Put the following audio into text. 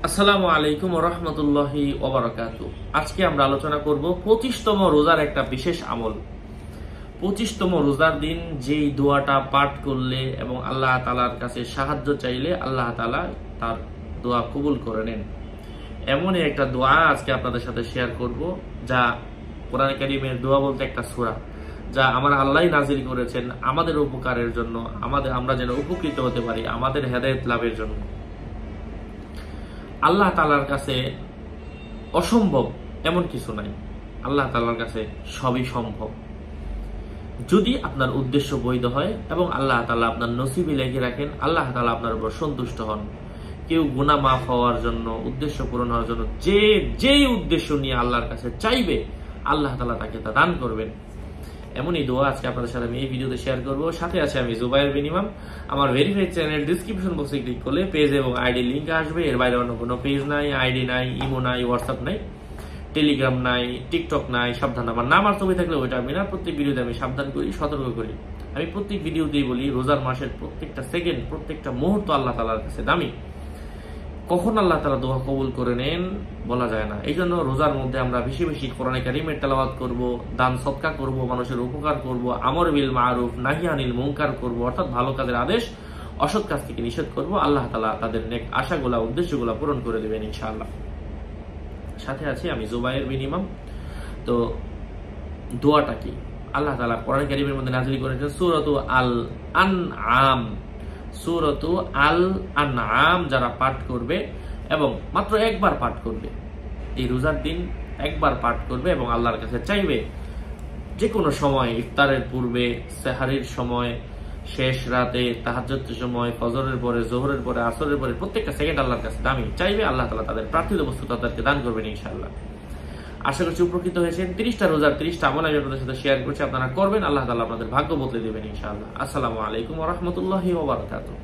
আসসালামু আলাইকুম ওয়া রাহমাতুল্লাহি ওয়া বারাকাতুহু। আজকে আমরা আলোচনা করব 25তম রোজার একটা বিশেষ আমল। 25তম রোজার দিন যেই দোয়াটা পাঠ করলে এবং আল্লাহ তাআলার কাছে সাহায্য চাইলে আল্লাহ তাআলা তার দোয়া কবুল করে নেন। এমনই একটা দোয়া আজকে আপনাদের সাথে শেয়ার করব, যা কোরআন কারীমের দোয়া বলতে একটা সূরা, যা আমার আল্লাহই নাজিল করেছেন আমাদের উপকারের জন্য, আমরা যেন উপকৃত হতে পারি, আমাদের হেদায়েত লাভের জন্য। আল্লাহ তাআলার কাছে অসম্ভব এমন কিছু নাই। আল্লাহ তাআলার কাছে সবই সম্ভব, যদি আপনার উদ্দেশ্য বৈধ হয় এবং আল্লাহ তাআলা আপনার নসিবে লিখে রাখেন, আল্লাহ তাআলা আপনার উপর সন্তুষ্ট হন। কেউ গুনাহ মাফ হওয়ার জন্য, উদ্দেশ্য পূরণ হওয়ার জন্য যেই উদ্দেশ্য নিয়ে আল্লাহর কাছে চাইবে, আল্লাহ তাআলা তাকে তা দান করবেন। এমনই দোয়া আজকে আপনাদের সাথে আমি এই ভিডিওতে শেয়ার করব। সাথে আছে আমি জুবায়ের বিন ইমাম। আমার ভেরিফাইড চ্যানেল ডেসক্রিপশন বক্সে ক্লিক করলে পেজ এবং আইডি লিংক আসবে। এর বাইরে অন্য কোনো পেজ নাই, আইডি নাই, ইমো নাই, হোয়াটসঅ্যাপ নাই, টেলিগ্রাম নাই, টিকটক নাই। সাবধান, আমার নাম আর ছবি থাকলে ওইটা আমি না। প্রত্যেক ভিডিওতে আমি সাবধান করি, সতর্ক করি। আমি প্রত্যেক ভিডিওতেই বলি, রোজার মাসের প্রত্যেকটা সেকেন্ড, প্রত্যেকটা মুহূর্ত আল্লাহ তাআলার কাছে দামি। কখন আল্লাহ তাআলা দোয়া কবুল করে নেন বলা যায় না। এই জন্য রোজার মধ্যে আমরা বেশি বেশি কোরআনে কারীমের তেলাওয়াত করব, দান সদকা করব, মানুষের উপকার করব, আমর বিল মারুফ নাহি আনিল মুনকার করব, অর্থাৎ ভালো কাজের আদেশ, অসৎ কাজ থেকে নিষেধ করব। আল্লাহ তাআলা তাদের নেক আশাগুলা, উদ্দেশ্যগুলা পূরণ করে দেবেন ইনশাআল্লাহ। সাথে আছি আমি জুবায়ের বিন ইমাম। তো দোয়াটা কি? আল্লাহ তাআলা কোরআনে কারীমের মধ্যে নাযিল করেছেন সূরাতু আল আনআম। সূরাতু আল আনআম যারা পাঠ করবে এবং মাত্র একবার পাঠ করবে, এই রোজার দিন একবার পাঠ করবে এবং আল্লাহর কাছে চাইবে, যে কোনো সময়, ইফতারের পূর্বে, সেহরির সময়, শেষ রাতে, তাহাজ্জুদের সময়, ফজরের পরে, যোহরের পরে, আসরের পরে, প্রত্যেকটা সেকেন্ড আল্লাহর কাছে দামি। চাইবে, আল্লাহ তাআলা তাদের প্রার্থিত বস্তু তাদেরকে দান করবেন ইনশাআল্লাহ। আশা করছি উপকৃত হয়েছেন। 30টা রোজার 30টা আমল আমি আপনাদের সাথে শেয়ার করছি, আপনারা করবেন, আল্লাহ তাআলা আপনাদের ভাগ্য বদলে দেবেন ইনশাআল্লাহ। আসসালামু আলাইকুম ওয়া রাহমাতুল্লাহি ওয়া বারাকাতুহু।